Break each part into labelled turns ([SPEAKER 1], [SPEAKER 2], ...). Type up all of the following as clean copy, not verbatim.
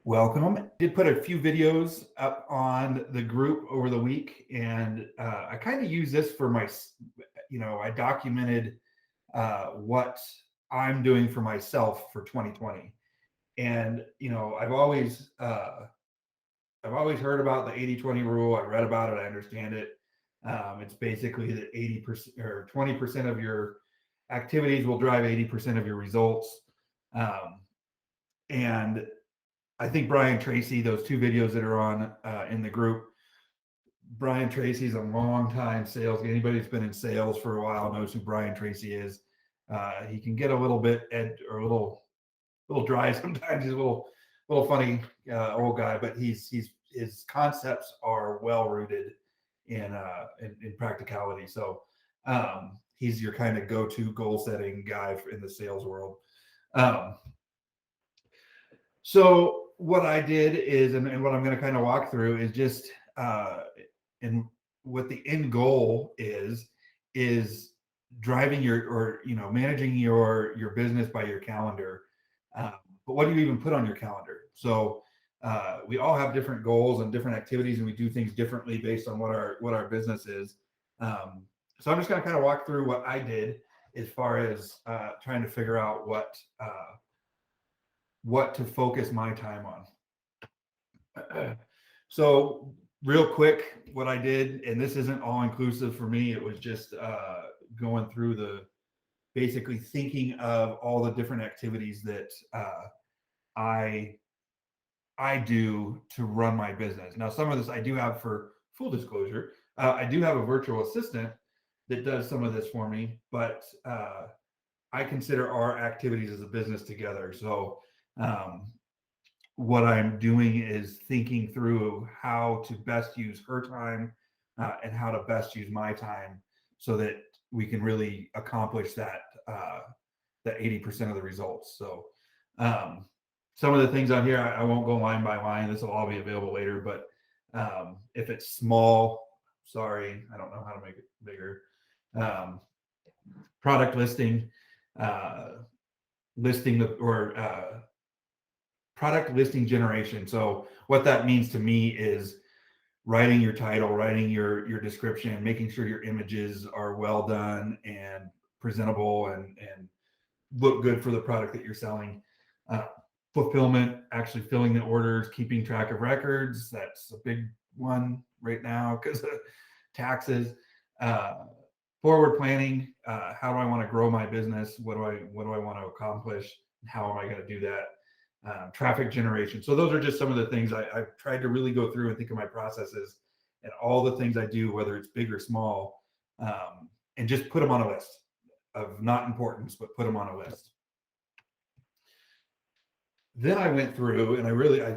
[SPEAKER 1] Welcome. Did put a few videos up on the group over the week, and I kind of use this for I documented what I'm doing for myself for 2020. And I've always heard about the 80-20 rule. I read about it. I understand it. It's basically that 80% or 20% of your activities will drive 80% of your results. And I think Brian Tracy, those two videos that are on in the group, Brian Tracy's a long time sales. Anybody that's been in sales for a while knows who Brian Tracy is. He can get a little bit or a little dry sometimes. He's a little funny old guy, but his concepts are well rooted in practicality. So he's your kind of go-to goal setting guy in the sales world. So what I did is, and what I'm going to kind of walk through is just, and what the end goal is driving managing your business by your calendar. But what do you even put on your calendar? So we all have different goals and different activities, and we do things differently based on what our business is. So I'm just going to kind of walk through what I did as far as trying to figure out what to focus my time on. So real quick, what I did, and this isn't all inclusive for me, it was just going through basically thinking of all the different activities that I do to run my business. Now, some of this I do have, for full disclosure, I do have a virtual assistant that does some of this for me, but I consider our activities as a business together. So what I'm doing is thinking through how to best use her time and how to best use my time so that we can really accomplish that 80% of the results. So some of the things on here, I won't go line by line. This will all be available later, but if it's small, sorry, I don't know how to make it bigger. Product listing, product listing generation. So what that means to me is writing your title, writing your description, making sure your images are well done and presentable and look good for the product that you're selling. Fulfillment, actually filling the orders, keeping track of records. That's a big one right now because of taxes. Forward planning, how do I want to grow my business? What do I want to accomplish? How am I going to do that? Traffic generation. So those are just some of the things I've tried to really go through and think of my processes and all the things I do, whether it's big or small, and just put them on a list of not importance, but put them on a list. Then I went through and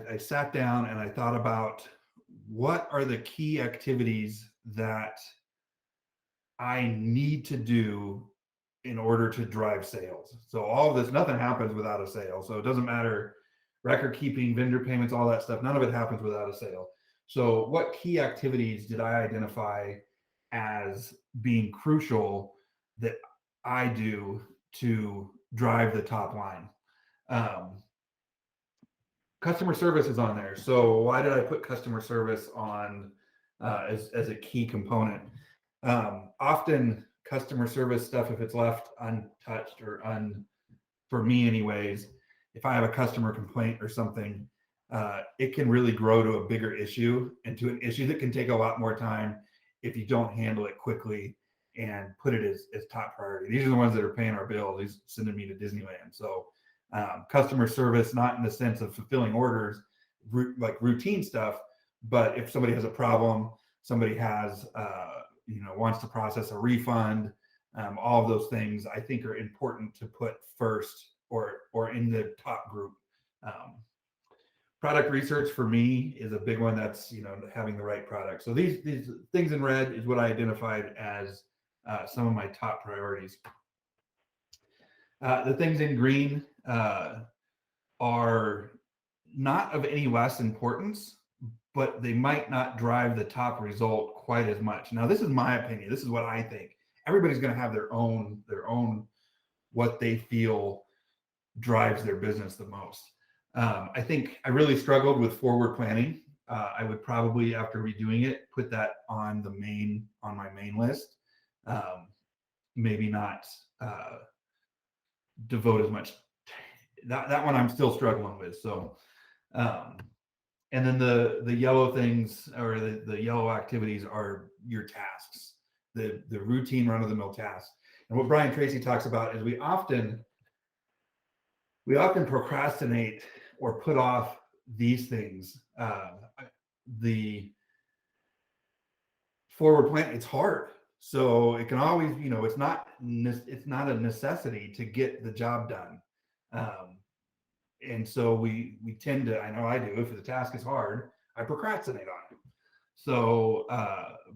[SPEAKER 1] I sat down and I thought about what are the key activities that I need to do in order to drive sales. So all of this, nothing happens without a sale. So it doesn't matter, record keeping, vendor payments, all that stuff, none of it happens without a sale. So what key activities did I identify as being crucial that I do to drive the top line? Customer service is on there. So why did I put customer service on as a key component? Often customer service stuff, if it's left untouched or for me anyways, if I have a customer complaint or something, it can really grow to a bigger issue and to an issue that can take a lot more time if you don't handle it quickly and put it as top priority. These are the ones that are paying our bills. These sending me to Disneyland. So customer service, not in the sense of fulfilling orders, like routine stuff, but if somebody has a problem, somebody has, wants to process a refund, all of those things I think are important to put first or in the top group. Product research for me is a big one. That's, having the right product. So these things in red is what I identified as some of my top priorities. The things in green are not of any less importance, but they might not drive the top result quite as much. Now, this is my opinion. This is what I think. Everybody's going to have their own what they feel drives their business the most. I think I really struggled with forward planning. I would probably, after redoing it, put that on my main list. Um, Maybe not uh, devote as much. That one I'm still struggling with. So, um, and then the yellow things, or the yellow activities, are your tasks, the routine run of the mill tasks. And what Brian Tracy talks about is we often procrastinate or put off these things. The forward plan, it's hard, so it can always, it's not a necessity to get the job done. um, and so we tend to, I know I do, if the task is hard, I procrastinate on it. So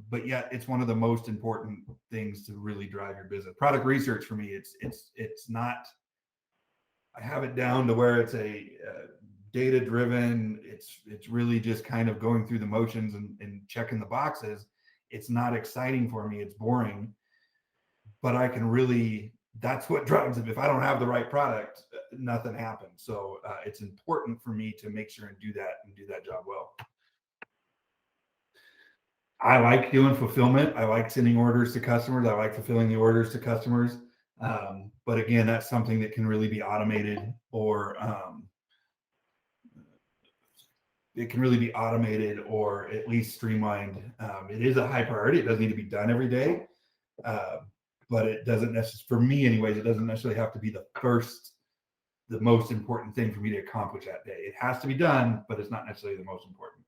[SPEAKER 1] but yet it's one of the most important things to really drive your business. Product research for me, it's not, I have it down to where it's a data driven. It's really just kind of going through the motions and checking the boxes. It's not exciting for me. It's boring, but I can really. That's what drives it. If I don't have the right product, nothing happens. So it's important for me to make sure and do that job well. I like doing fulfillment. I like sending orders to customers. I like fulfilling the orders to customers. But again, that's something that can really be automated, or it can really be automated or at least streamlined. It is a high priority. It doesn't need to be done every day, uh, but it doesn't necessarily, for me, anyways, it doesn't necessarily have to be the most important thing for me to accomplish that day. It has to be done, but it's not necessarily the most important.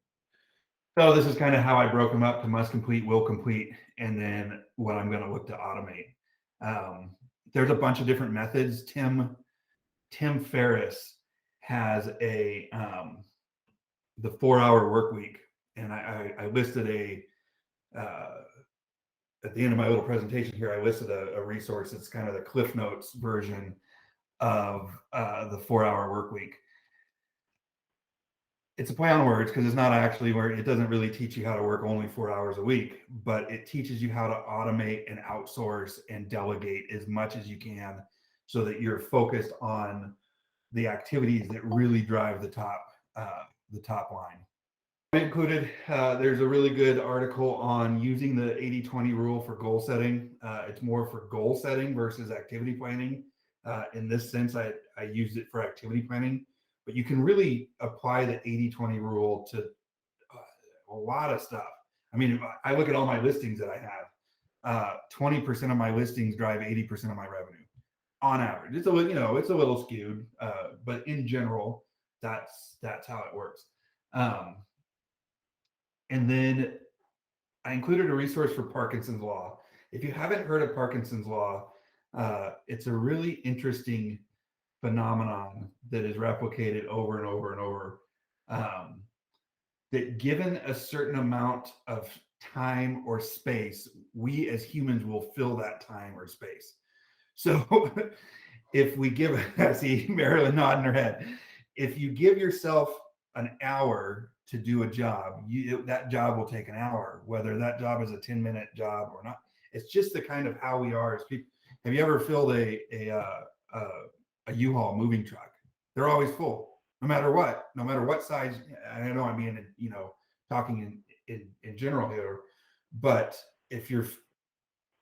[SPEAKER 1] So this is kind of how I broke them up to must complete, will complete, and then what I'm going to look to automate. Um, there's a bunch of different methods. Tim Ferriss has the 4-hour work week, and I listed uh, at the end of my little presentation here. I listed a resource. It's kind of the Cliff Notes version of the 4-hour work week. It's a play on words because it's not actually where it doesn't really teach you how to work only 4 hours a week, but it teaches you how to automate and outsource and delegate as much as you can, so that you're focused on the activities that really drive the top line. I included, there's a really good article on using the 80-20 rule for goal setting. It's more for goal setting versus activity planning. In this sense, I used it for activity planning, but you can really apply the 80-20 rule to a lot of stuff. I mean, I look at all my listings that I have. 20% of my listings drive 80% of my revenue on average. It's a little skewed, but in general, that's how it works. And then I included a resource for Parkinson's law. If you haven't heard of Parkinson's law, it's a really interesting phenomenon that is replicated over and over and over. That given a certain amount of time or space, we as humans will fill that time or space. So if we give, I see Marilyn nodding her head. If you give yourself an hour to do a job, that job will take an hour, whether that job is a 10-minute job or not. It's just the kind of how we are as people. Have you ever filled a U-Haul moving truck? They're always full, no matter what size. I know I'm being, talking in general here, but if you're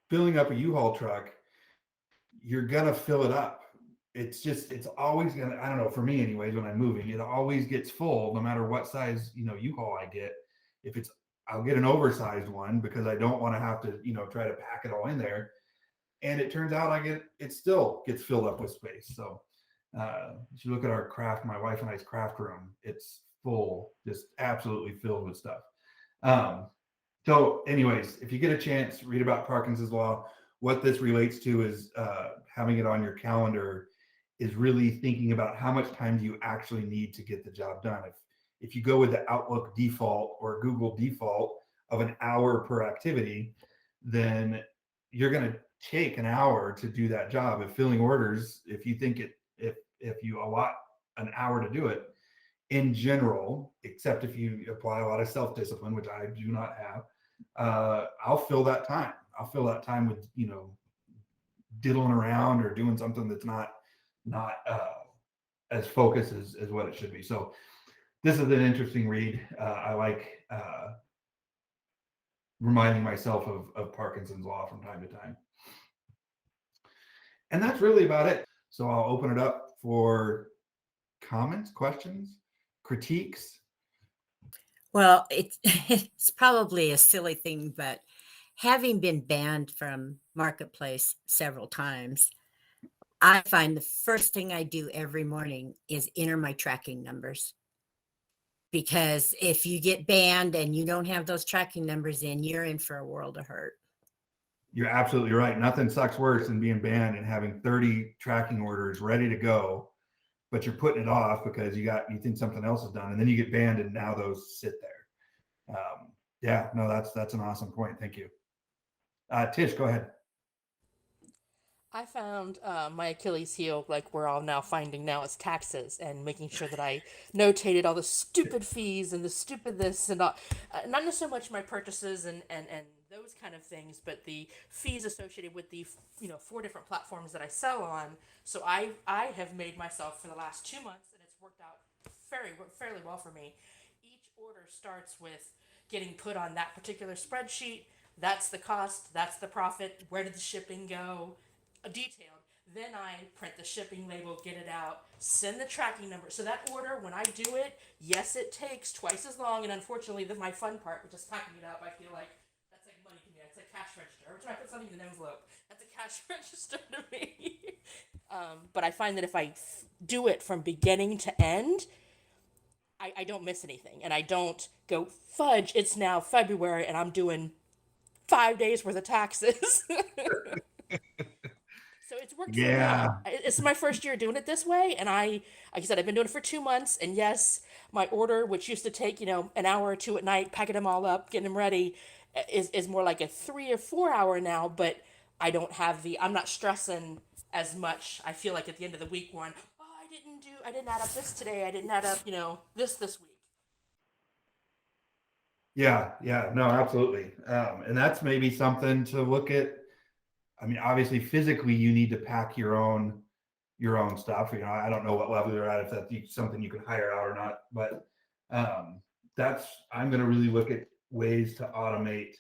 [SPEAKER 1] filling up a U-Haul truck, you're gonna fill it up. It's always gonna, I don't know, for me anyways, when I'm moving, it always gets full no matter what size, U-Haul I get. If it's, I'll get an oversized one because I don't want to have to, try to pack it all in there. And it turns out it still gets filled up with space. So if you look at our craft, my wife and I's craft room, it's full, just absolutely filled with stuff. So anyways, if you get a chance, read about Parkinson's law. What this relates to is having it on your calendar is really thinking about how much time do you actually need to get the job done. If you go with the Outlook default or Google default of an hour per activity, then you're going to take an hour to do that job. If filling orders, if you think if you allot an hour to do it, in general, except if you apply a lot of self-discipline, which I do not have, I'll fill that time. I'll fill that time with, diddling around or doing something that's not as focused as what it should be. So this is an interesting read. I like reminding myself of Parkinson's law from time to time. And that's really about it. So I'll open it up for comments, questions, critiques.
[SPEAKER 2] Well, it's it's probably a silly thing, but having been banned from Marketplace several times, I find the first thing I do every morning is enter my tracking numbers. Because if you get banned and you don't have those tracking numbers in, you're in for a world of hurt.
[SPEAKER 1] You're absolutely right. Nothing sucks worse than being banned and having 30 tracking orders ready to go, but you're putting it off because you think something else is done, and then you get banned, and now those sit there. Yeah, no, that's an awesome point. Thank you. Tish, go ahead.
[SPEAKER 3] I found my Achilles heel, like we're all now finding now, is taxes and making sure that I notated all the stupid fees and the stupid this and all. Not so much my purchases and those kind of things, but the fees associated with the 4 different platforms that I sell on. So I have made myself for the last 2 months, and it's worked out fairly well for me. Each order starts with getting put on that particular spreadsheet. That's the cost. That's the profit. Where did the shipping go? Detailed. Then I print the shipping label, get it out, send the tracking number. So that order, when I do it, yes, it takes twice as long. And unfortunately, my fun part, which is packing it up, I feel like that's like money to me. It's like cash register. Every time I put something in an envelope, that's a cash register to me. But I find that if I do it from beginning to end, I don't miss anything. And I don't go, fudge, it's now February and I'm doing 5 days worth of taxes. So it's worked for
[SPEAKER 1] Yeah,
[SPEAKER 3] me. It's my first year doing it this way, and like I said, I've been doing it for 2 months. And yes, my order, which used to take an hour or two at night, packing them all up, getting them ready, is more like a 3 or 4 hour now. But I'm not stressing as much. I feel like at the end of the week, one, oh, I didn't add up this today. I didn't add up, this week.
[SPEAKER 1] yeah, no, absolutely. And that's maybe something to look at. I mean, obviously, physically, you need to pack your own stuff. I don't know what level you're at, if that's something you can hire out or not, but that's I'm going to really look at ways to automate,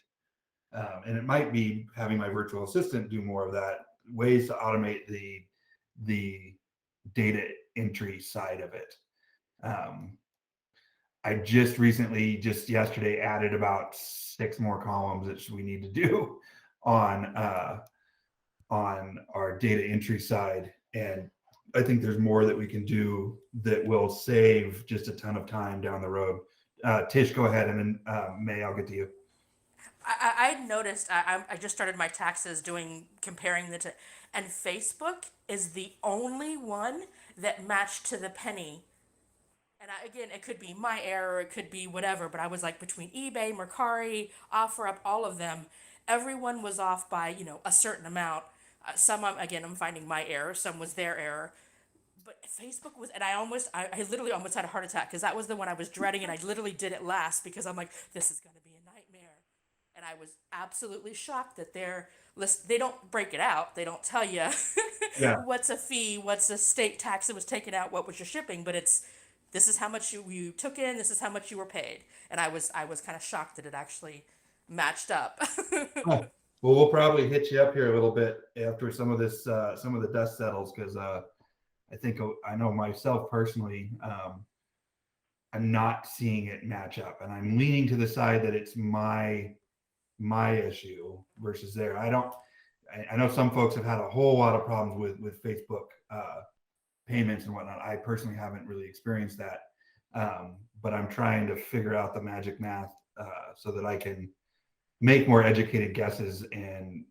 [SPEAKER 1] and it might be having my virtual assistant do more of that. Ways to automate the data entry side of it. Um, I just yesterday, added about 6 more columns that we need to do on our data entry side. And I think there's more that we can do that will save just a ton of time down the road. Tish, go ahead, and then May, I'll get to you.
[SPEAKER 3] I noticed I just started my taxes doing comparing and Facebook is the only one that matched to the penny. And again, it could be my error, it could be whatever, but I was like between eBay, Mercari, OfferUp, all of them, everyone was off by a certain amount. Again, I'm finding my error, some was their error, but Facebook was, and I literally almost had a heart attack because that was the one I was dreading, and I literally did it last because I'm like, this is going to be a nightmare. And I was absolutely shocked that they don't break it out. They don't tell you
[SPEAKER 1] Yeah.
[SPEAKER 3] what's a fee, what's a state tax that was taken out, what was your shipping, but this is how much you took in, this is how much you were paid. And I was kind of shocked that it actually matched up.
[SPEAKER 1] Oh, well, we'll probably hit you up here a little bit after some of the dust settles, because I think I know myself personally. I'm not seeing it match up, and I'm leaning to the side that it's my issue versus there. I know some folks have had a whole lot of problems with Facebook payments and whatnot. I personally haven't really experienced that, but I'm trying to figure out the magic math so that I can make more educated guesses and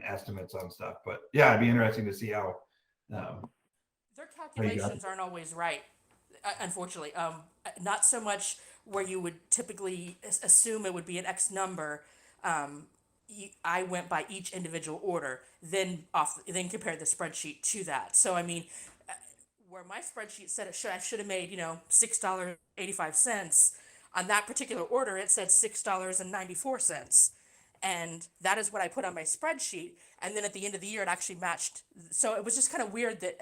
[SPEAKER 1] estimates on stuff. But yeah, it'd be interesting to see um,
[SPEAKER 3] Their
[SPEAKER 1] how you got it.
[SPEAKER 3] calculations aren't always right, unfortunately. Not so much where you would typically assume it would be an X number. Um, I went by each individual order, then compared the spreadsheet to that. So I mean, where my spreadsheet said I should have made $6.85 on that particular order, it said $6.94. And that is what I put on my spreadsheet. And then at the end of the year, it actually matched. So it was just kind of weird that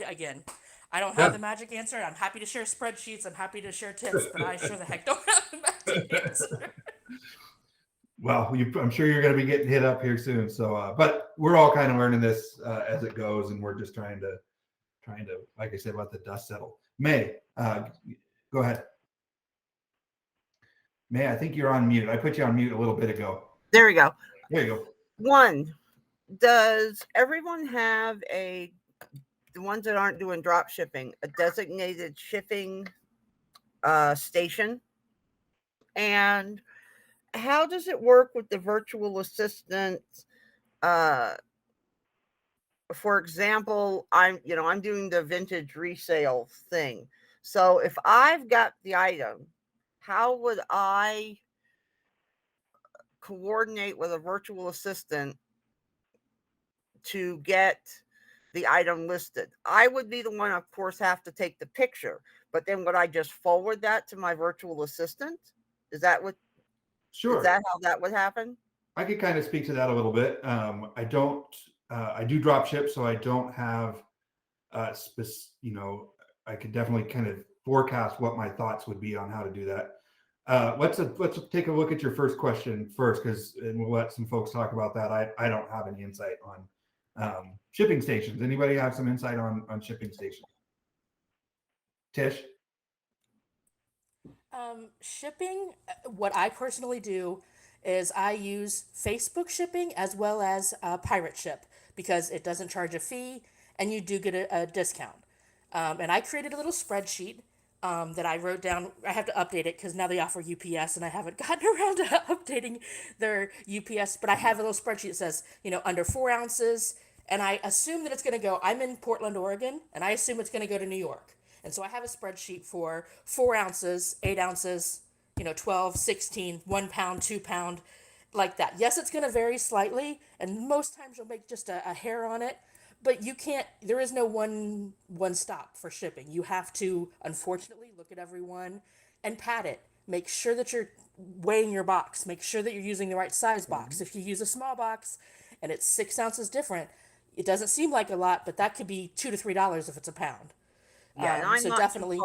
[SPEAKER 3] again, I don't have
[SPEAKER 1] Yeah.
[SPEAKER 3] the magic answer. I'm happy to share spreadsheets. I'm happy to share tips, but I sure the heck don't have the magic answer.
[SPEAKER 1] Well, I'm sure you're going to be getting hit up here soon. So, but we're all kind of learning this as it goes, and we're just trying to, like I said, let the dust settle. May, go ahead. May, I think you're on mute. I put you on mute a little bit ago.
[SPEAKER 4] There we go.
[SPEAKER 1] There you go.
[SPEAKER 4] One, does everyone have the ones that aren't doing drop shipping, a designated shipping station? And how does it work with the virtual assistant? For example, I'm doing the vintage resale thing. So if I've got the item, how would I coordinate with a virtual assistant to get the item listed? I would be the one, of course, have to take the picture, but then would I just forward that to my virtual assistant? Is that
[SPEAKER 1] Sure.
[SPEAKER 4] Is that how that would happen?
[SPEAKER 1] I could kind of speak to that a little bit. I don't. I do drop ship, so I don't have. I could definitely kind of forecast what my thoughts would be on how to do that. Let's take a look at your first question first, and we'll let some folks talk about that. I don't have any insight on shipping stations. Anybody have some insight on shipping stations? Tish?
[SPEAKER 3] Shipping, what I personally do is I use Facebook shipping as well as Pirate Ship because it doesn't charge a fee and you do get a discount. And I created a little spreadsheet that I wrote down. I have to update it because now they offer UPS and I haven't gotten around to updating their UPS, but I have a little spreadsheet that says, under 4 ounces. And I assume that it's going to go, I'm in Portland, Oregon, and I assume it's going to go to New York. And so I have a spreadsheet for 4 ounces, 8 ounces, 12, 16, 1 pound, 2 pound, like that. Yes, it's going to vary slightly, and most times you'll make just a hair on it, but you can't, there is no one stop for shipping. You have to, unfortunately, look at everyone and pat it. Make sure that you're weighing your box. Make sure that you're using the right size box. If you use a small box and it's 6 ounces different, it doesn't seem like a lot, but that could be $2 to $3 if it's a pound.
[SPEAKER 4] Yeah, and I'm
[SPEAKER 3] so
[SPEAKER 4] not
[SPEAKER 3] definitely,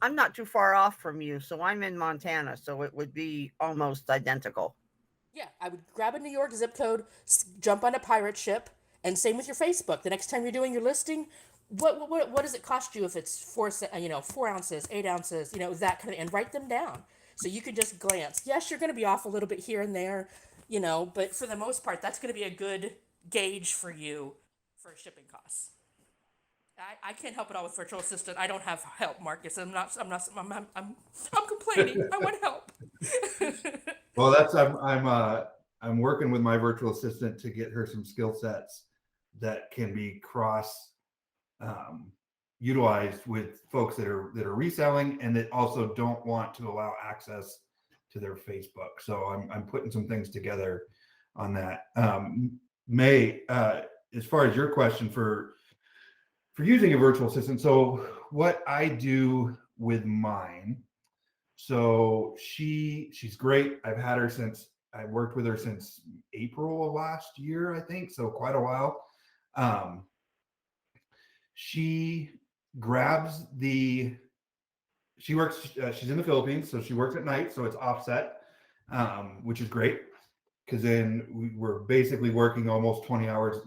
[SPEAKER 4] I'm not too far off from you, so I'm in Montana, so it would be almost identical.
[SPEAKER 3] yeah, I would grab a New York zip code, jump on a pirate ship, and same with your Facebook. The next time you're doing your listing, what does it cost you if it's 4 ounces, 8 ounces, that kind of, and write them down so you can just glance. Yes, you're going to be off a little bit here and there, but for the most part, that's going to be a good gauge for you for shipping costs. I can't help it all with virtual assistant. I don't have help, Marcus. I'm complaining. I want help.
[SPEAKER 1] Well, I'm working with my virtual assistant to get her some skill sets that can be cross utilized with folks that are reselling and that also don't want to allow access to their Facebook. So I'm putting some things together on that. May, as far as your question for using a virtual assistant, so what I do with mine, so she's great. I worked with her since April of last year, I think, so quite a while. She grabs she works, she's in the Philippines, so she works at night, so it's offset, which is great because then we're basically working almost 20 hours,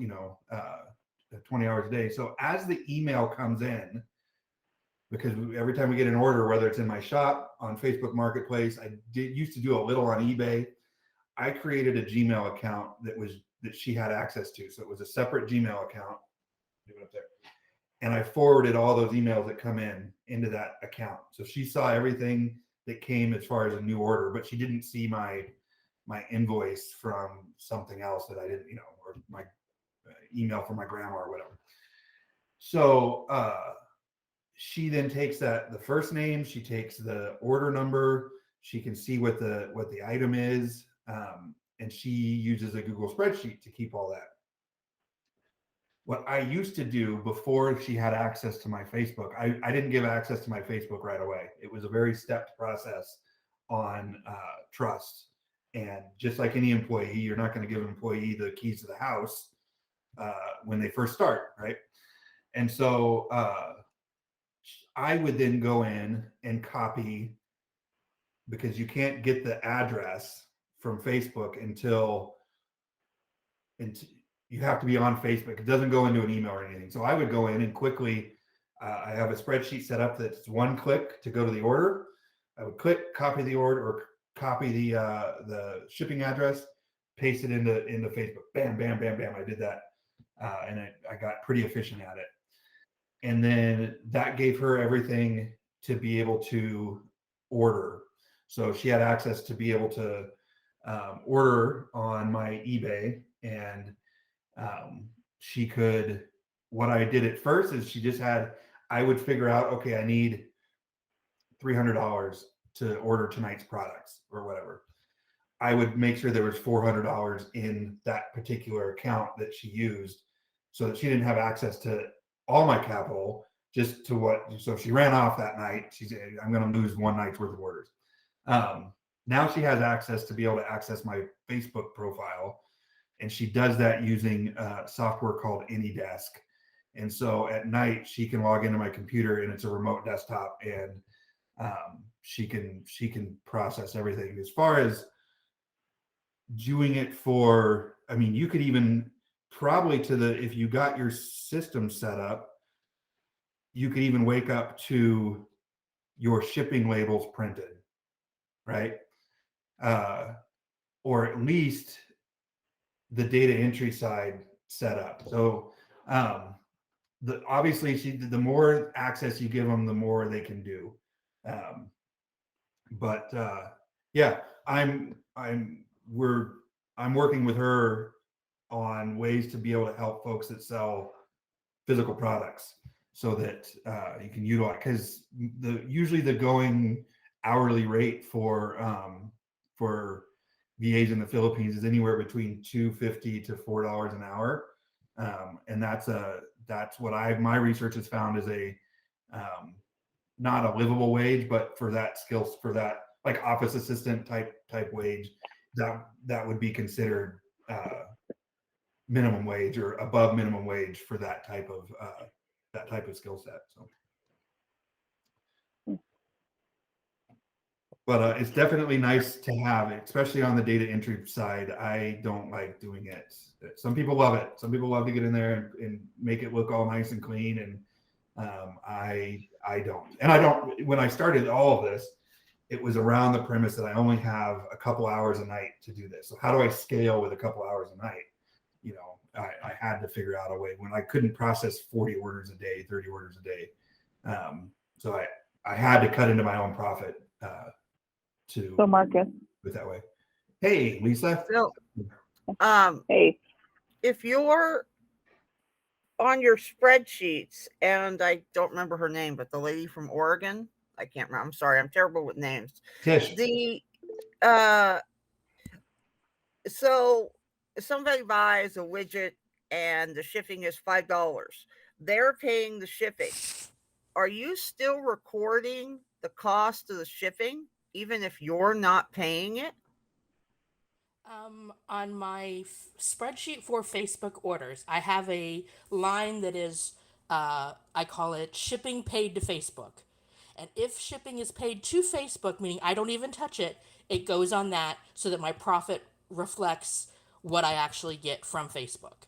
[SPEAKER 1] 20 hours a day. So as the email comes in, because every time we get an order, whether it's in my shop, on Facebook Marketplace, used to do a little on eBay. I created a Gmail account that she had access to. So it was a separate Gmail account. Do it up there. And I forwarded all those emails that come into that account. So she saw everything that came as far as a new order, but she didn't see my invoice from something else that I didn't, or my email from my grandma or whatever. So she then takes the first name, she takes the order number, she can see what the item is, and she uses a Google spreadsheet to keep all that. What I used to do before she had access to my Facebook, I didn't give access to my Facebook right away. It was a very stepped process on trust. And just like any employee, you're not going to give an employee the keys to the house when they first start, right? And so I would then go in and copy, because you can't get the address from Facebook until you have to be on Facebook. It doesn't go into an email or anything. So I would go in and quickly, I have a spreadsheet set up that's one click to go to the order. I would click, copy the order, or copy the shipping address, paste it into Facebook. Bam, bam, bam, bam. I did that, and I got pretty efficient at it. And then that gave her everything to be able to order. So she had access to be able to order on my eBay, and she could. What I did at first is I would figure out, okay, I need $300 to order tonight's products or whatever. I would make sure there was $400 in that particular account that she used, so that she didn't have access to all my capital, just to what. So if she ran off that night, she said, I'm going to lose one night's worth of orders. Now she has access to be able to access my Facebook profile, and she does that using software called AnyDesk. And so at night she can log into my computer, and it's a remote desktop, and she can process everything. As far as doing it for, I mean, you could even probably if you got your system set up, you could even wake up to your shipping labels printed, right? Or at least the data entry side set up. So obviously the more access you give them, the more they can do. But yeah, I'm working with her on ways to be able to help folks that sell physical products, so that you can utilize, because usually the going hourly rate for VAs in the Philippines is anywhere between $2.50 to $4 an hour, and that's what my research has found is a not a livable wage, but for that skills, for that like office assistant type wage, that would be considered minimum wage or above minimum wage for that type of skill set. So, but it's definitely nice to have it, especially on the data entry side. I don't like doing it. Some people love it. Some people love to get in there and make it look all nice and clean, and I don't. And I don't. When I started all of this, it was around the premise that I only have a couple hours a night to do this. So how do I scale with a couple hours a night? You know, I had to figure out a way when I couldn't process 40 orders a day, 30 orders a day. So I had to cut into my own profit to
[SPEAKER 5] Marcus.
[SPEAKER 1] do it that way. Hey, Lisa.
[SPEAKER 4] So,
[SPEAKER 5] Hey.
[SPEAKER 4] if you're on your spreadsheets, and I don't remember her name, but the lady from Oregon, I can't remember. I'm sorry, I'm terrible with names.
[SPEAKER 1] Tish.
[SPEAKER 4] So somebody buys a widget and the shipping is $5. They're paying the shipping. Are you still recording the cost of the shipping, even if you're not paying it?
[SPEAKER 3] On my spreadsheet for Facebook orders, I have a line that is, I call it shipping paid to Facebook. And if shipping is paid to Facebook, meaning I don't even touch it, it goes on that so that my profit reflects what I actually get from Facebook.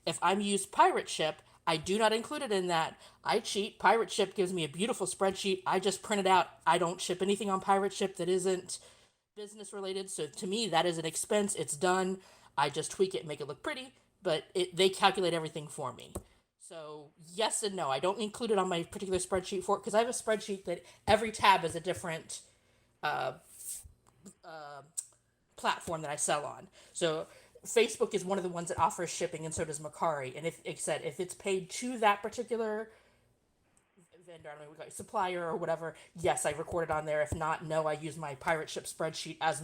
[SPEAKER 3] If I'm used Pirate Ship, I do not include it in that. I cheat. Pirate Ship gives me a beautiful spreadsheet. I just print it out. I don't ship anything on Pirate Ship that isn't business related. So to me, that is an expense. It's done. I just tweak it and make it look pretty, but they calculate everything for me. So yes and no. I don't include it on my particular spreadsheet for it because I have a spreadsheet that every tab is a different platform that I sell on. So Facebook is one of the ones that offers shipping, and so does Mercari. And if it's paid to that particular vendor, I don't know what we call it, supplier or whatever, yes, I record it on there. If not, no, I use my Pirate Ship spreadsheet as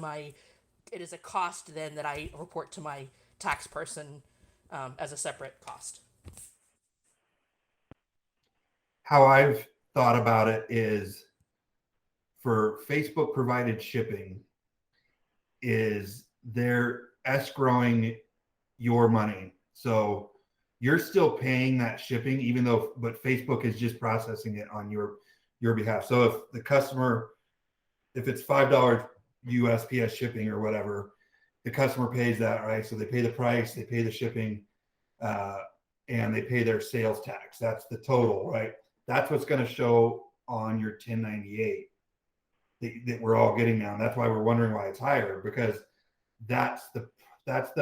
[SPEAKER 3] it is a cost then that I report to my tax person as a separate cost.
[SPEAKER 1] How I've thought about it is, for Facebook provided shipping, is they're escrowing your money. So you're still paying that shipping, but Facebook is just processing it on your behalf. So if the customer, if it's $5 USPS shipping or whatever, the customer pays that, right? So they pay the price, they pay the shipping, and they pay their sales tax. That's the total, right? That's what's going to show on your 1098 that we're all getting now. And that's why we're wondering why it's higher, because that's the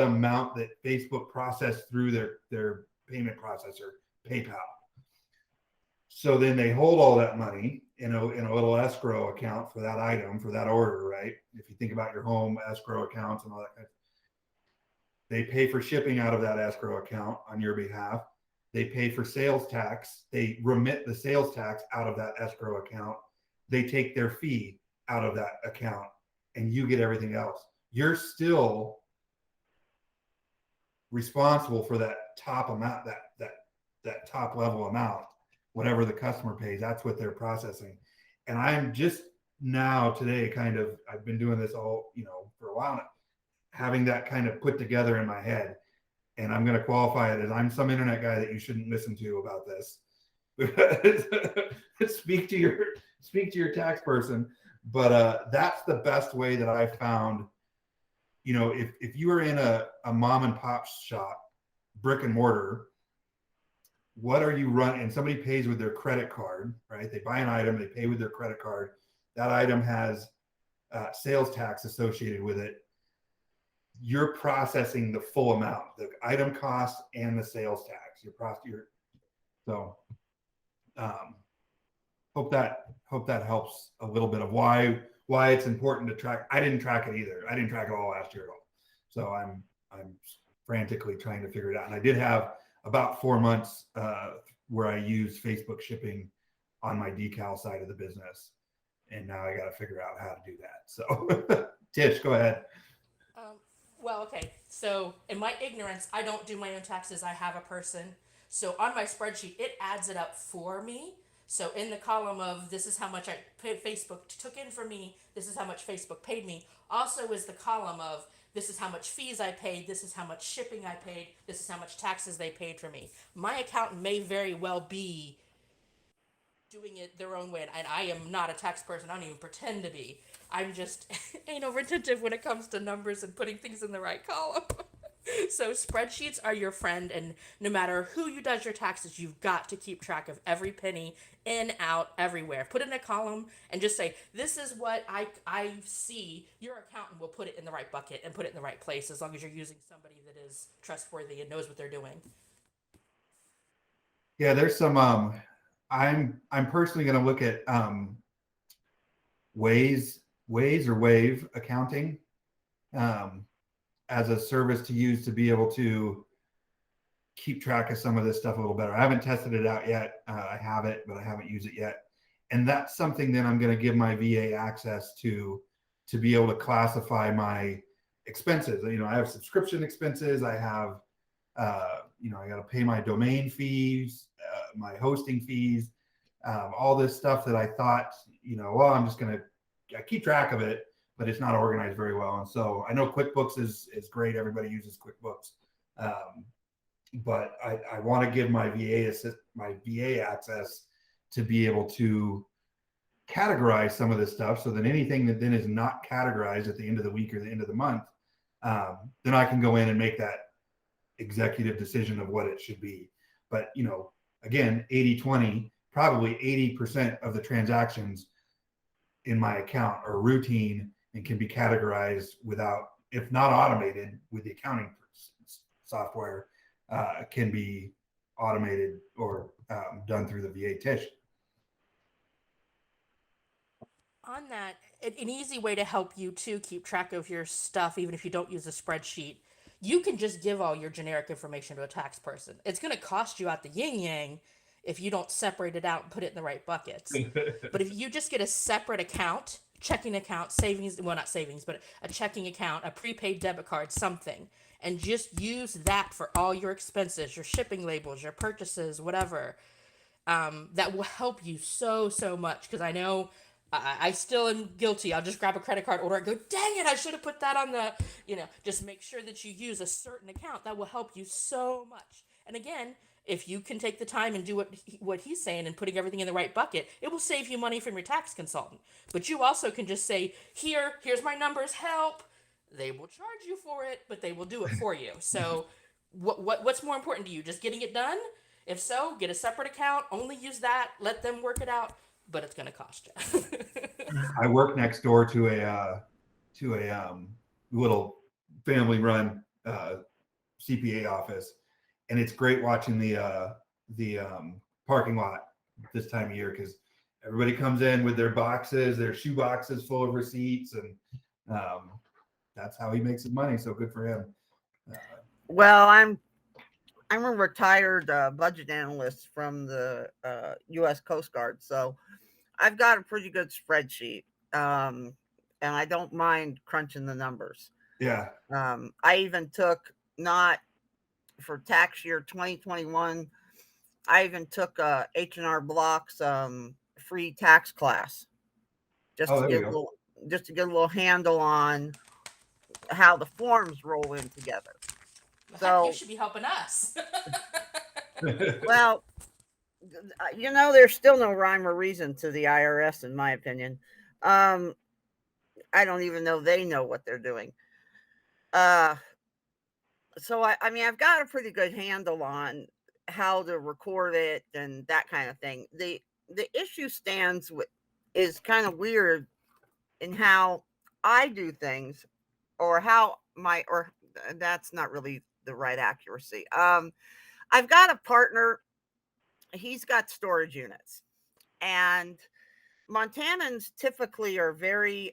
[SPEAKER 1] amount that Facebook processed through their payment processor, PayPal. So then they hold all that money in a little escrow account for that item, for that order, right? If you think about your home escrow accounts and all that kind of, they pay for shipping out of that escrow account on your behalf. They pay for sales tax. They remit the sales tax out of that escrow account. They take their fee out of that account, and you get everything else. You're still responsible for that top amount, that top level amount, whatever the customer pays. That's what they're processing. And I'm just now today I've been doing this all, for a while now, having that kind of put together in my head. And I'm going to qualify it as I'm some internet guy that you shouldn't listen to about this. Speak to your tax person. But that's the best way that I found. If you are in a mom and pop shop, brick and mortar, what are you running? And somebody pays with their credit card, right? They buy an item, they pay with their credit card. That item has sales tax associated with it. You're processing the full amount, the item cost and the sales tax. Hope that helps a little bit of why it's important to track. I didn't track it either. I didn't track it all last year at all. So I'm frantically trying to figure it out. And I did have about 4 months where I used Facebook shipping on my decal side of the business. And now I got to figure out how to do that. So Tish, go ahead.
[SPEAKER 3] Well, okay. So in my ignorance, I don't do my own taxes. I have a person. So on my spreadsheet, it adds it up for me. So in the column of this is how much Facebook took in for me, this is how much Facebook paid me, also is the column of this is how much fees I paid, this is how much shipping I paid, this is how much taxes they paid for me. My accountant may very well be doing it their own way, and I am not a tax person. I don't even pretend to be. I'm just anal retentive when it comes to numbers and putting things in the right column. So spreadsheets are your friend, and no matter who you does your taxes, you've got to keep track of every penny in, out, everywhere. Put it in a column and just say, this is what I see. Your accountant will put it in the right bucket and put it in the right place, as long as you're using somebody that is trustworthy and knows what they're doing.
[SPEAKER 1] Yeah, there's some I'm personally going to look at Waze or Wave accounting as a service to use to be able to keep track of some of this stuff a little better. I haven't tested it out yet. I have it, but I haven't used it yet. And that's something that I'm going to give my VA access to be able to classify my expenses. I have subscription expenses. I have, I got to pay my domain fees, my hosting fees, all this stuff that I thought, I'm just going to keep track of it, but it's not organized very well. And so I know QuickBooks is great. Everybody uses QuickBooks. But I want to give my VA access to be able to categorize some of this stuff, so that anything that then is not categorized at the end of the week or the end of the month, then I can go in and make that executive decision of what it should be. But, again, 80-20, probably 80% of the transactions in my account are routine and can be categorized without, if not automated with the accounting software, can be automated or done through the VA Tish.
[SPEAKER 3] On that, an easy way to help you to keep track of your stuff, even if you don't use a spreadsheet, you can just give all your generic information to a tax person. It's going to cost you out the yin yang if you don't separate it out and put it in the right buckets. But if you just get a separate account, checking account, savings, well, not savings, but a checking account, a prepaid debit card, something, and just use that for all your expenses, your shipping labels, your purchases, whatever, that will help you so much. Because I know I still am guilty. I'll just grab a credit card order and go, dang it, I should have put that on the, just make sure that you use a certain account. That will help you so much. And again, If you can take the time and do what he's saying and putting everything in the right bucket, it will save you money from your tax consultant. But you also can just say, here's my numbers, help. They will charge you for it, but they will do it for you. So what's more important to you? Just getting it done? If so, get a separate account, only use that, let them work it out, but it's going to cost you.
[SPEAKER 1] I work next door to a little family run CPA office, and it's great watching the parking lot this time of year because everybody comes in with their boxes, their shoe boxes full of receipts, and that's how he makes his money. So good for him.
[SPEAKER 4] Well, I'm a retired budget analyst from the U.S. Coast Guard, so I've got a pretty good spreadsheet, and I don't mind crunching the numbers.
[SPEAKER 1] Yeah.
[SPEAKER 4] I even took, not for tax year 2021, I even took H&R Block's free tax class just
[SPEAKER 1] Oh,
[SPEAKER 4] to
[SPEAKER 1] there
[SPEAKER 4] get
[SPEAKER 1] you go.
[SPEAKER 4] just to get a little handle on how the forms roll in together.
[SPEAKER 3] Heck,
[SPEAKER 4] So
[SPEAKER 3] you should be helping us.
[SPEAKER 4] well, there's still no rhyme or reason to the IRS, in my opinion. I don't even know they know what they're doing. So I mean, I've got a pretty good handle on how to record it and that kind of thing. The issue is kind of weird in how I do things, or that's not really the right accuracy. I've got a partner. He's got storage units, and Montanans typically are very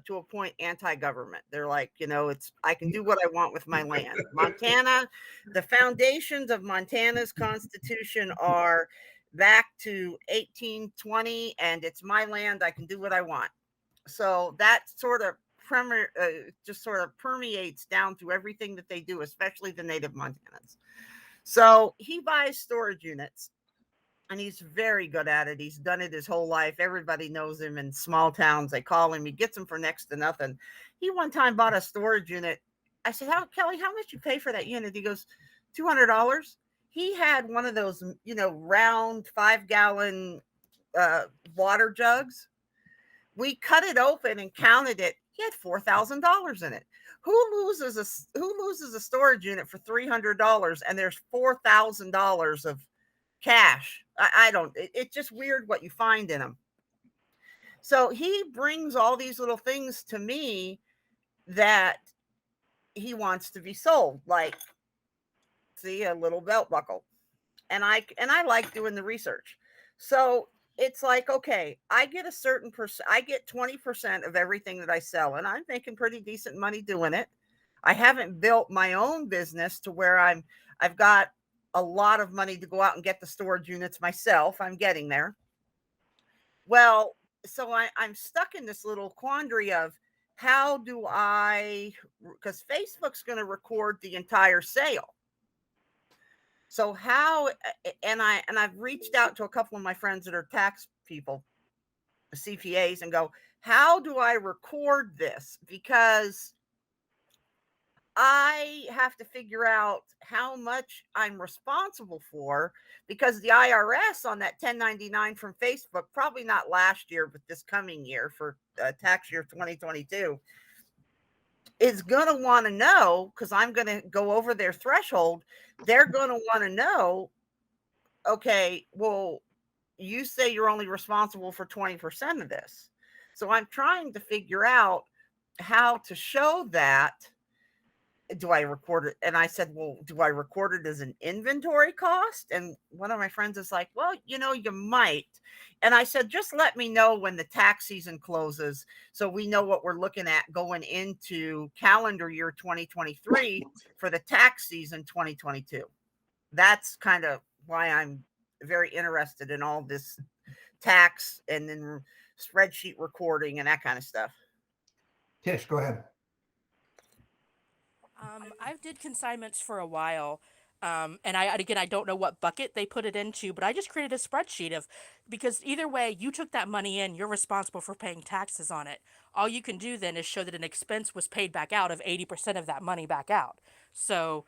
[SPEAKER 4] to a point anti-government. They're like, I can do what I want with my land. Montana, the foundations of Montana's constitution are back to 1820, and it's my land. I can do what I want. So that sort of just sort of permeates down through everything that they do, especially the native Montanans. So he buys storage units, and he's very good at it. He's done it his whole life. Everybody knows him in small towns. They call him. He gets them for next to nothing. He one time bought a storage unit. I said, Kelly, how much you pay for that unit? He goes, $200. He had one of those, round 5-gallon water jugs. We cut it open and counted it. He had $4,000 in it. Who loses a storage unit for $300 and there's $4,000 of cash? I don't. It's just weird what you find in them. So he brings all these little things to me that he wants to be sold, like, see, a little belt buckle, and I like doing the research. So it's like, okay, I get a certain percent. I get 20% of everything that I sell, and I'm making pretty decent money doing it. I haven't built my own business to where I've got a lot of money to go out and get the storage units myself. I'm getting there. Well, so I'm stuck in this little quandary of how do because Facebook's going to record the entire sale. So how, and I've reached out to a couple of my friends that are tax people, CPAs, and go, how do I record this? Because I have to figure out how much I'm responsible for, because the IRS on that 1099 from Facebook, probably not last year, but this coming year for tax year 2022, is going to want to know, because I'm going to go over their threshold. They're going to want to know, okay, well, you say you're only responsible for 20% of this. So I'm trying to figure out how to show that. Do I record it? And I said, well, do I record it as an inventory cost? And one of my friends is like, well, you might. And I said, just let me know when the tax season closes, so we know what we're looking at going into calendar year 2023 for the tax season 2022. That's kind of why I'm very interested in all this tax and then spreadsheet recording and that kind of stuff.
[SPEAKER 1] Tish, go ahead.
[SPEAKER 3] I did consignments for a while. And I don't know what bucket they put it into, but I just created a spreadsheet because either way, you took that money in, you're responsible for paying taxes on it. All you can do then is show that an expense was paid back out of 80% of that money back out. So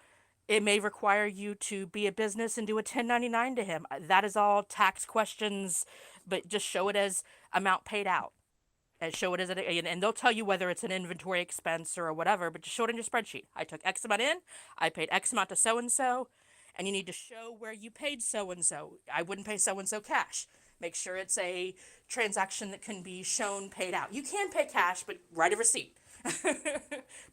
[SPEAKER 3] It may require you to be a business and do a 1099 to him. That is all tax questions, but just show it as amount paid out. And show it as and they'll tell you whether it's an inventory expense or whatever, but just show it in your spreadsheet. I took X amount in, I paid X amount to so and so, and you need to show where you paid so and so. I wouldn't pay so and so cash. Make sure it's a transaction that can be shown paid out. You can pay cash, but write a receipt.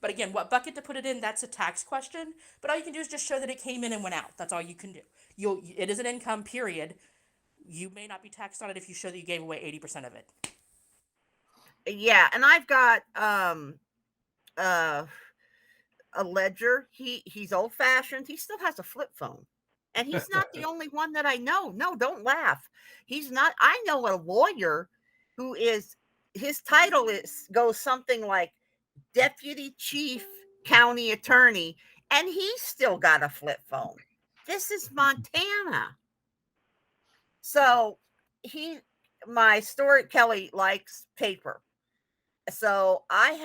[SPEAKER 3] But again, what bucket to put it in, that's a tax question. But all you can do is just show that it came in and went out. That's all you can do. It is an income, period. You may not be taxed on it if you show that you gave away 80% of it.
[SPEAKER 4] Yeah, and I've got a ledger. He's old fashioned. He still has a flip phone. And he's not the only one that I know. No, don't laugh. He's not. I know a lawyer who is, his title goes something like Deputy Chief County Attorney, and he's still got a flip phone. This is Montana. So my story, Kelly likes paper. So I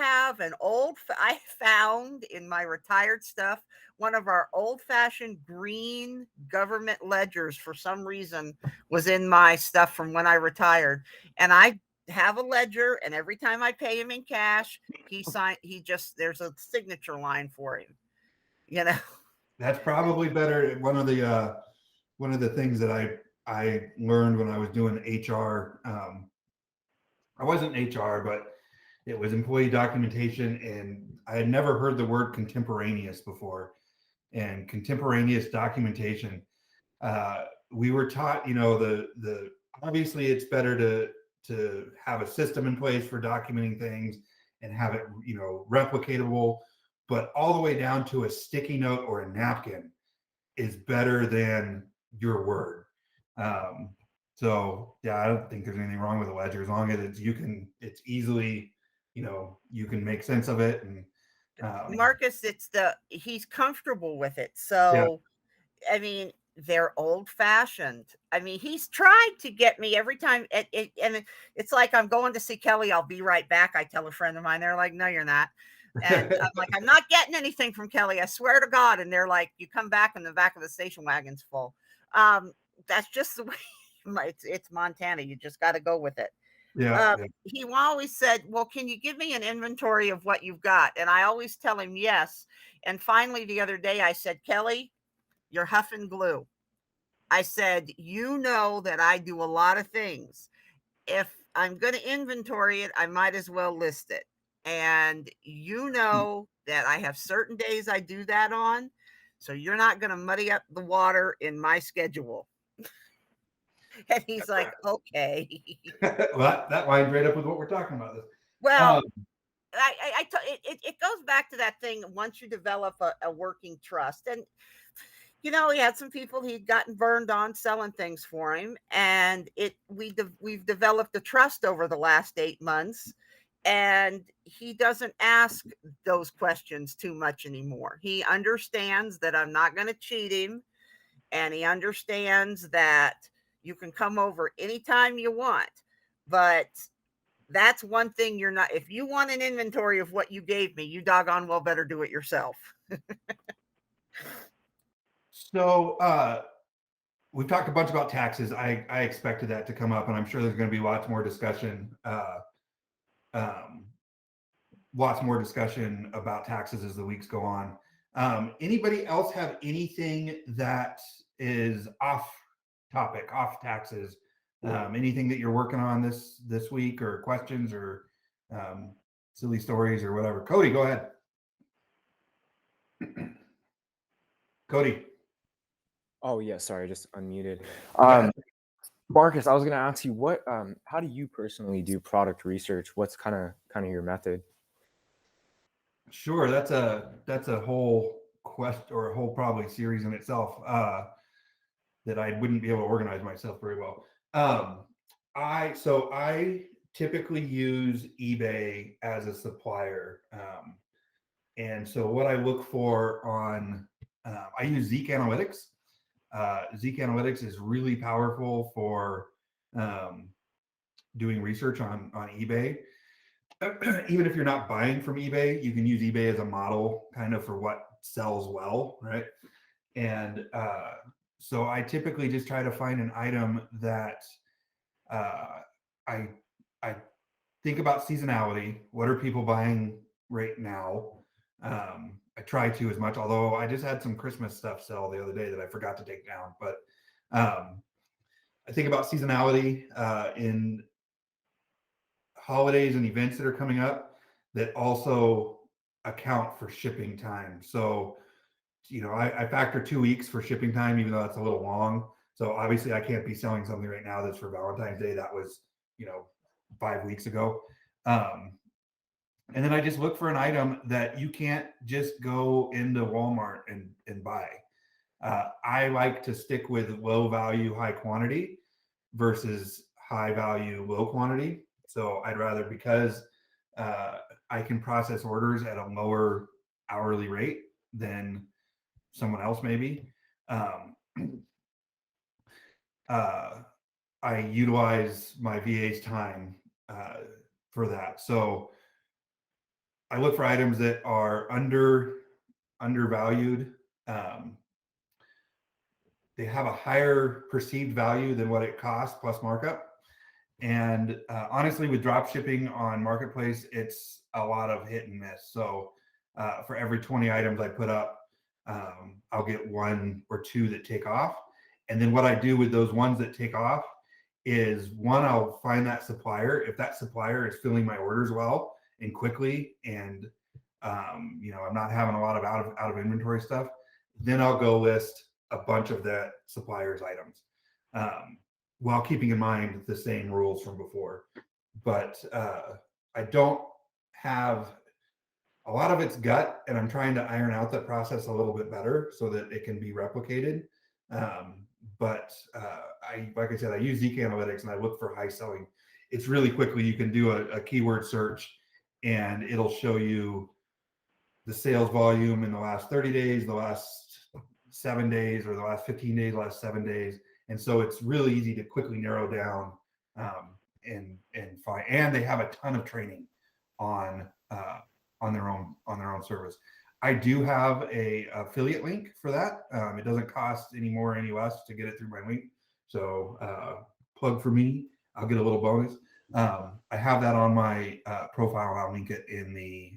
[SPEAKER 4] found in my retired stuff one of our old-fashioned green government ledgers. For some reason was in my stuff from when I retired, and I have a ledger, and every time I pay him in cash, there's a signature line for him, you know.
[SPEAKER 1] That's probably better. One of the things that I learned when I was doing HR, I wasn't HR, but it was employee documentation, and I had never heard the word contemporaneous before. And contemporaneous documentation, we were taught, the obviously it's better to have a system in place for documenting things and have it, replicatable, but all the way down to a sticky note or a napkin is better than your word. So yeah, I don't think there's anything wrong with a ledger as long as it's easily, you can make sense of it. And
[SPEAKER 4] Marcus, he's comfortable with it. So, yeah. I mean, they're old fashioned. I mean, he's tried to get me every time. And it's like, I'm going to see Kelly. I'll be right back. I tell a friend of mine, they're like, no, you're not. And I'm like, I'm not getting anything from Kelly. I swear to God. And they're like, you come back and the back of the station wagon's full. That's just the way it's Montana. You just got to go with it.
[SPEAKER 1] Yeah.
[SPEAKER 4] He always said, well, can you give me an inventory of what you've got? And I always tell him yes. And finally, the other day I said, Kelly, you're huffing glue. I said, you know that I do a lot of things. If I'm going to inventory it, I might as well list it. And you know that I have certain days I do that on. So you're not going to muddy up the water in my schedule. And he's like, okay.
[SPEAKER 1] Well, that lines right up with what we're talking about.
[SPEAKER 4] Well, it goes back to that thing. Once you develop a working trust, and he had some people he'd gotten burned on selling things for him, and we've developed a trust over the last 8 months, and he doesn't ask those questions too much anymore. He understands that I'm not going to cheat him, and he understands that you can come over anytime you want, but that's one thing you're not. If you want an inventory of what you gave me, you doggone well better do it yourself.
[SPEAKER 1] So we've talked a bunch about taxes. I expected that to come up, and I'm sure there's going to be lots more discussion. Lots more discussion about taxes as the weeks go on. Anybody else have anything that is off topic, off taxes? Anything that you're working on this week, or questions, or silly stories, or whatever? Cody, go ahead. Cody.
[SPEAKER 6] Oh yeah, sorry, just unmuted. Marcus, I was going to ask you how do you personally do product research? What's kind of your method?
[SPEAKER 1] Sure, that's a whole quest, or a whole probably series in itself, that I wouldn't be able to organize myself very well. I typically use eBay as a supplier. And so what I look for I use Zeek Analytics. Zeek Analytics is really powerful for doing research on eBay. Even if you're not buying from eBay, you can use eBay as a model kind of for what sells well, right? And so I typically just try to find an item that I I think about seasonality. What are people buying right now? I try to as much, although I just had some Christmas stuff sell the other day that I forgot to take down. But I think about seasonality in holidays and events that are coming up that also account for shipping time. So, I factor 2 weeks for shipping time, even though that's a little long. So obviously I can't be selling something right now that's for Valentine's Day. That was, 5 weeks ago. And then I just look for an item that you can't just go into Walmart and buy. I like to stick with low value, high quantity versus high value, low quantity. So I'd rather, because I can process orders at a lower hourly rate than someone else maybe. I utilize my VA's time for that. So I look for items that are undervalued. They have a higher perceived value than what it costs plus markup. And honestly, with drop shipping on Marketplace, it's a lot of hit and miss. So for every 20 items I put up, I'll get 1 or 2 that take off. And then what I do with those ones that take off is, one, I'll find that supplier. If that supplier is filling my orders well and quickly, and I'm not having a lot of out of inventory stuff, then I'll go list a bunch of that supplier's items, while keeping in mind the same rules from before. But I don't have a lot of it's gut, and I'm trying to iron out that process a little bit better so that it can be replicated. But like I said, I use Zeek Analytics and I look for high selling. It's really quickly, you can do a keyword search and it'll show you the sales volume in the last 30 days, the last 7 days, or the last 15 days, the last 7 days. And so it's really easy to quickly narrow down and find. And they have a ton of training on their own service. I do have a affiliate link for that. It doesn't cost any more, any less to get it through my link. So plug for me, I'll get a little bonus. I have that on my profile, and I'll link it in the.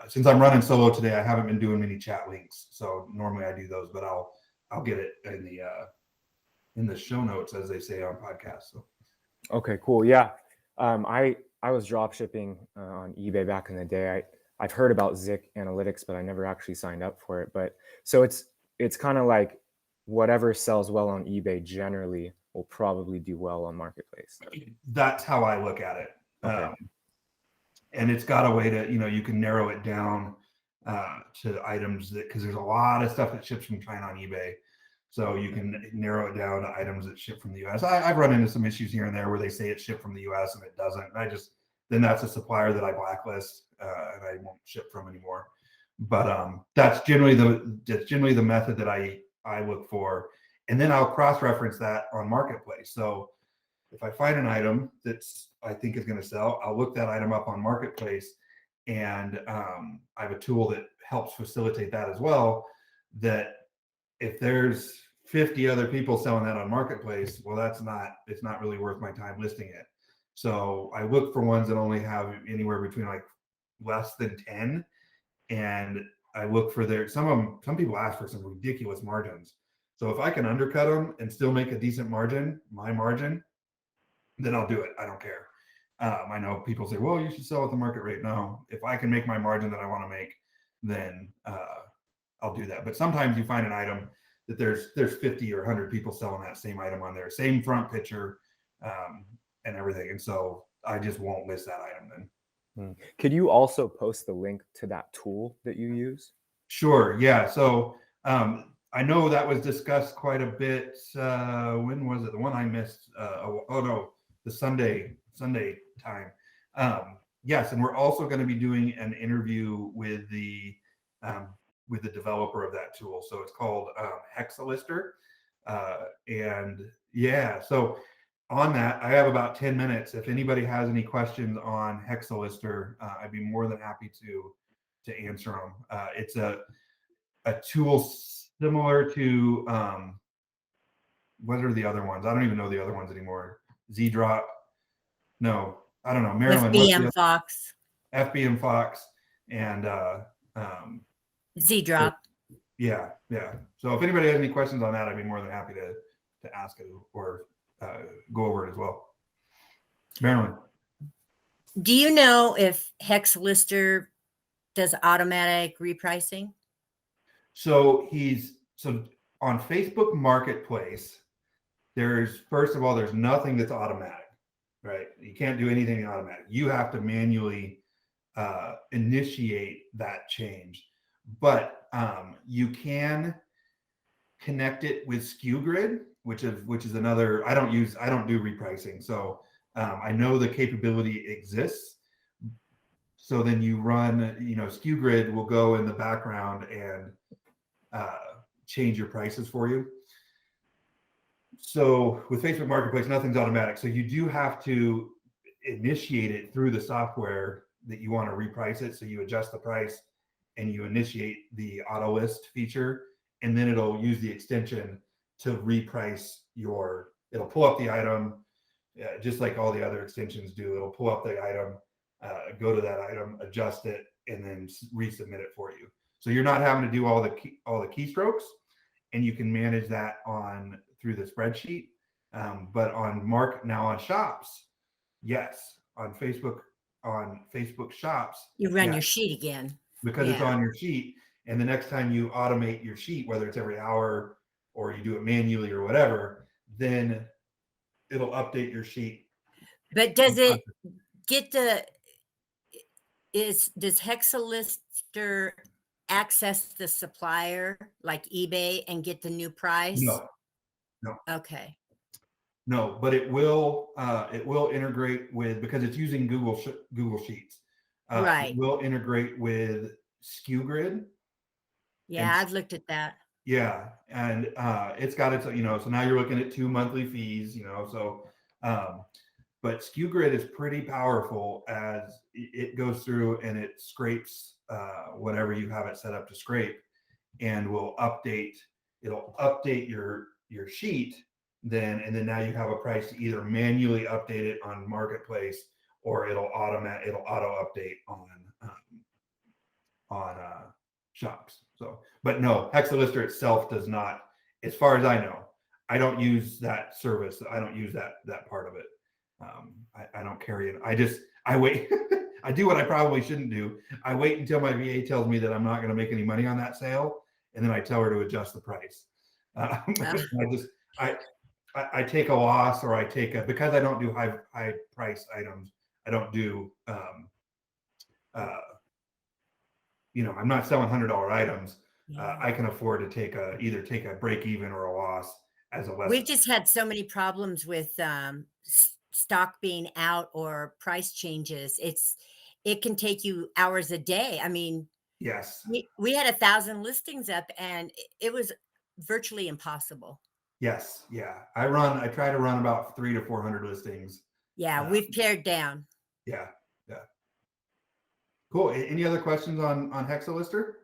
[SPEAKER 1] Since I'm running solo today, I haven't been doing many chat links. So normally I do those, but I'll get it in the show notes, as they say on podcasts. So.
[SPEAKER 6] Okay, cool. Yeah, I was drop shipping on eBay back in the day. I've heard about Zik Analytics, but I never actually signed up for it. But so it's kind of like whatever sells well on eBay generally will probably do well on Marketplace.
[SPEAKER 1] That's how I look at it.
[SPEAKER 6] Okay.
[SPEAKER 1] And it's got a way to, you can narrow it down to items that, because there's a lot of stuff that ships from China on eBay. So you can narrow it down to items that ship from the US. I've run into some issues here and there where they say it's shipped from the US and it doesn't. And then that's a supplier that I blacklist and I won't ship from anymore. But that's generally the method that I look for. And then I'll cross-reference that on Marketplace. So if I find an item that's I think is going to sell, I'll look that item up on Marketplace, and I have a tool that helps facilitate that as well. That if there's 50 other people selling that on Marketplace, well, it's not really worth my time listing it. So I look for ones that only have anywhere between like less than 10, and I look for some people ask for some ridiculous margins. So if I can undercut them and still make a decent margin, my margin, then I'll do it. I don't care. I know people say, well, you should sell at the market rate. No, if I can make my margin that I want to make, then I'll do that. But sometimes you find an item that there's 50 or 100 people selling that same item on there, same front picture and everything. And so I just won't list that item then.
[SPEAKER 6] Could you also post the link to that tool that you use?
[SPEAKER 1] Sure. Yeah. So I know that was discussed quite a bit. When was it? The one I missed. The Sunday time. Yes, and we're also going to be doing an interview with the developer of that tool. So it's called Hexalister. And yeah, so on that, I have about 10 minutes. If anybody has any questions on Hexalister, I'd be more than happy to answer them. It's a tool similar to what are the other ones? I don't even know the other ones anymore. Z Drop. No, I don't know. Maryland. What's the
[SPEAKER 2] FBM
[SPEAKER 1] other?
[SPEAKER 2] Fox,
[SPEAKER 1] FBM Fox and um,
[SPEAKER 2] Z Drop.
[SPEAKER 1] yeah. So if anybody has any questions on that, I'd be more than happy to ask it or go over it as well. Maryland.
[SPEAKER 2] Do you know if Hex Lister does automatic repricing?
[SPEAKER 1] So on Facebook Marketplace, first of all, there's nothing that's automatic, right? You can't do anything automatic. You have to manually initiate that change, but you can connect it with SKU Grid, which is another. I don't do repricing, so I know the capability exists. So then you run, SKU Grid will go in the background and change your prices for you. So with Facebook Marketplace, nothing's automatic. So you do have to initiate it through the software that you want to reprice it. So you adjust the price and you initiate the auto list feature, and then it'll use the extension to reprice it'll pull up the item, just like all the other extensions do. It'll pull up the item, go to that item, adjust it, and then resubmit it for you. So you're not having to do all the keystrokes, and you can manage that through the spreadsheet. But on shops, yes, on Facebook shops,
[SPEAKER 2] You run
[SPEAKER 1] yeah,
[SPEAKER 2] your sheet again.
[SPEAKER 1] because it's
[SPEAKER 2] Yeah.
[SPEAKER 1] on your sheet. And the next time you automate your sheet, whether it's every hour or you do it manually or whatever, then it'll update your sheet.
[SPEAKER 2] But does it get does Hexalister access the supplier like eBay and get the new price?
[SPEAKER 1] No,
[SPEAKER 2] Okay.
[SPEAKER 1] no, but it will integrate with, because it's using Google Sheets.
[SPEAKER 2] Right.
[SPEAKER 1] It will integrate with SKU Grid.
[SPEAKER 2] Yeah, I've looked at that.
[SPEAKER 1] Yeah, and it's got its, so now you're looking at 2 monthly fees, but SKU Grid is pretty powerful as it goes through and it scrapes whatever you have it set up to scrape, and it'll update your sheet then, and then now you have a price to either manually update it on Marketplace, or it'll auto update on shops. So, but no, Hexalister itself does not, as far as I know. I don't use that service. I don't use that part of it. I don't carry it. I wait. I do what I probably shouldn't do. I wait until my VA tells me that I'm not going to make any money on that sale, and then I tell her to adjust the price. I take a loss, or because I don't do high price items. I don't do I'm not selling $100 items.
[SPEAKER 2] Yeah.
[SPEAKER 1] I can afford to either take a break even or a loss as a lesson.
[SPEAKER 2] We've just had so many problems with stock being out or price changes. It can take you hours a day. I mean,
[SPEAKER 1] Yes.
[SPEAKER 2] we had 1,000 listings up, and it was virtually impossible.
[SPEAKER 1] Yes. Yeah. I try to run about 300 to 400 listings.
[SPEAKER 2] Yeah, we've pared down.
[SPEAKER 1] Yeah. Cool. Any other questions on Hexalister?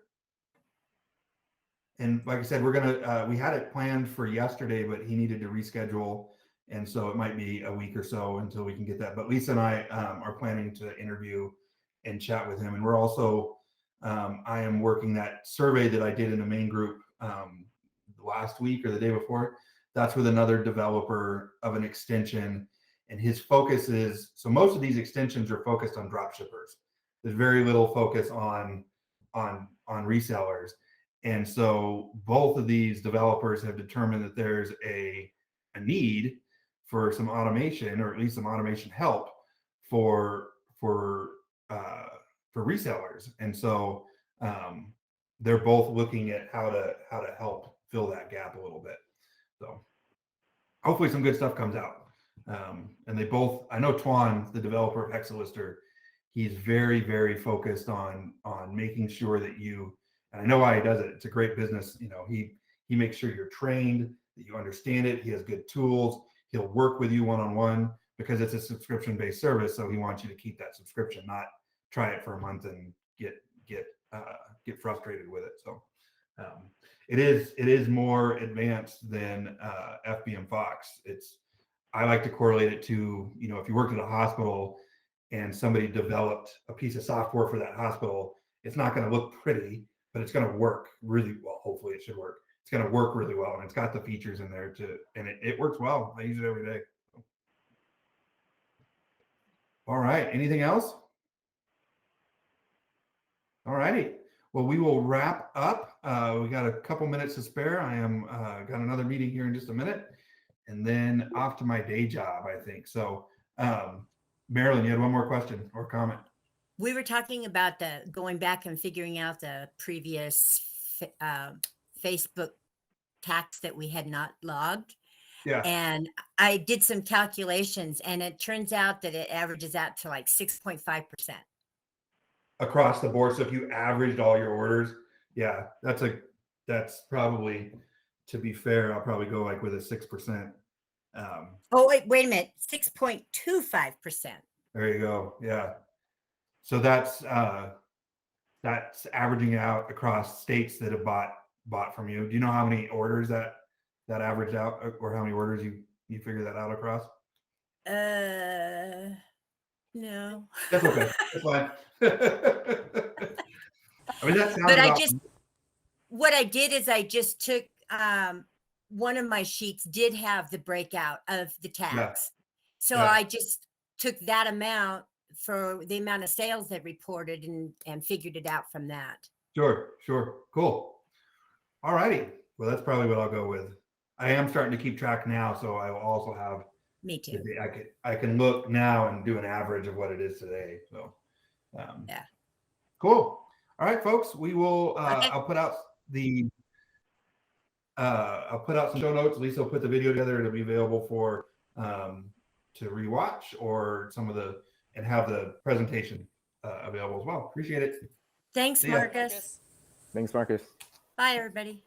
[SPEAKER 1] And like I said, we had it planned for yesterday, but he needed to reschedule. And so it might be a week or so until we can get that. But Lisa and I are planning to interview and chat with him. And we're also, I am working that survey that I did in the main group last week or the day before. That's with another developer of an extension. And his focus is, so most of these extensions are focused on drop shippers. There's very little focus on resellers. And so both of these developers have determined that there's a need for some automation, or at least some automation help for resellers. And so they're both looking at how to help fill that gap a little bit. So hopefully some good stuff comes out. And they both, I know Twan, the developer of Hexalister, he's very, very focused on making sure that and I know why he does it. It's a great business. He makes sure you're trained, that you understand it. He has good tools. He'll work with you one-on-one because it's a subscription-based service. So he wants you to keep that subscription, not try it for a month and get frustrated with it. So It is more advanced than FBM Fox. I like to correlate it to, if you worked at a hospital and somebody developed a piece of software for that hospital, it's not going to look pretty, but it's going to work really well. Hopefully it should work. It's going to work really well. And it's got the features in there and it works well. I use it every day. All right. Anything else? All righty. Well, we will wrap up. We got a couple minutes to spare. I am got another meeting here in just a minute, and then off to my day job, I think. So, Marilyn, you had one more question or comment?
[SPEAKER 2] We were talking about going back and figuring out the previous Facebook tax that we had not logged.
[SPEAKER 1] Yeah.
[SPEAKER 2] And I did some calculations, and it turns out that it averages out to like 6.5%.
[SPEAKER 1] Across the board. So if you averaged all your orders, yeah, that's probably, to be fair, I'll probably go like with a 6%.
[SPEAKER 2] Oh, wait a minute, 6.25%.
[SPEAKER 1] There you go. Yeah. So that's averaging out across states that have bought from you. Do you know how many orders that averaged out, or how many orders you figure that out across?
[SPEAKER 2] No.
[SPEAKER 1] That's okay. That's fine. I mean, that sounds
[SPEAKER 2] But
[SPEAKER 1] about,
[SPEAKER 2] what I did is I just took one of my sheets did have the breakout of the tax. So
[SPEAKER 1] Yeah.
[SPEAKER 2] I just took that amount for the amount of sales that reported and figured it out from that.
[SPEAKER 1] Sure. Cool. All righty. Well, that's probably what I'll go with. I am starting to keep track now, so I will also have
[SPEAKER 2] Me too.
[SPEAKER 1] I can look now and do an average of what it is today. So,
[SPEAKER 2] Yeah.
[SPEAKER 1] Cool. All right, folks. We will.
[SPEAKER 2] Okay.
[SPEAKER 1] I'll put out some show notes. Lisa will put the video together. It'll be available for to rewatch or and have the presentation available as well. Appreciate it.
[SPEAKER 2] Thanks,
[SPEAKER 1] See ya.
[SPEAKER 2] Marcus.
[SPEAKER 6] Thanks, Marcus.
[SPEAKER 2] Bye, everybody.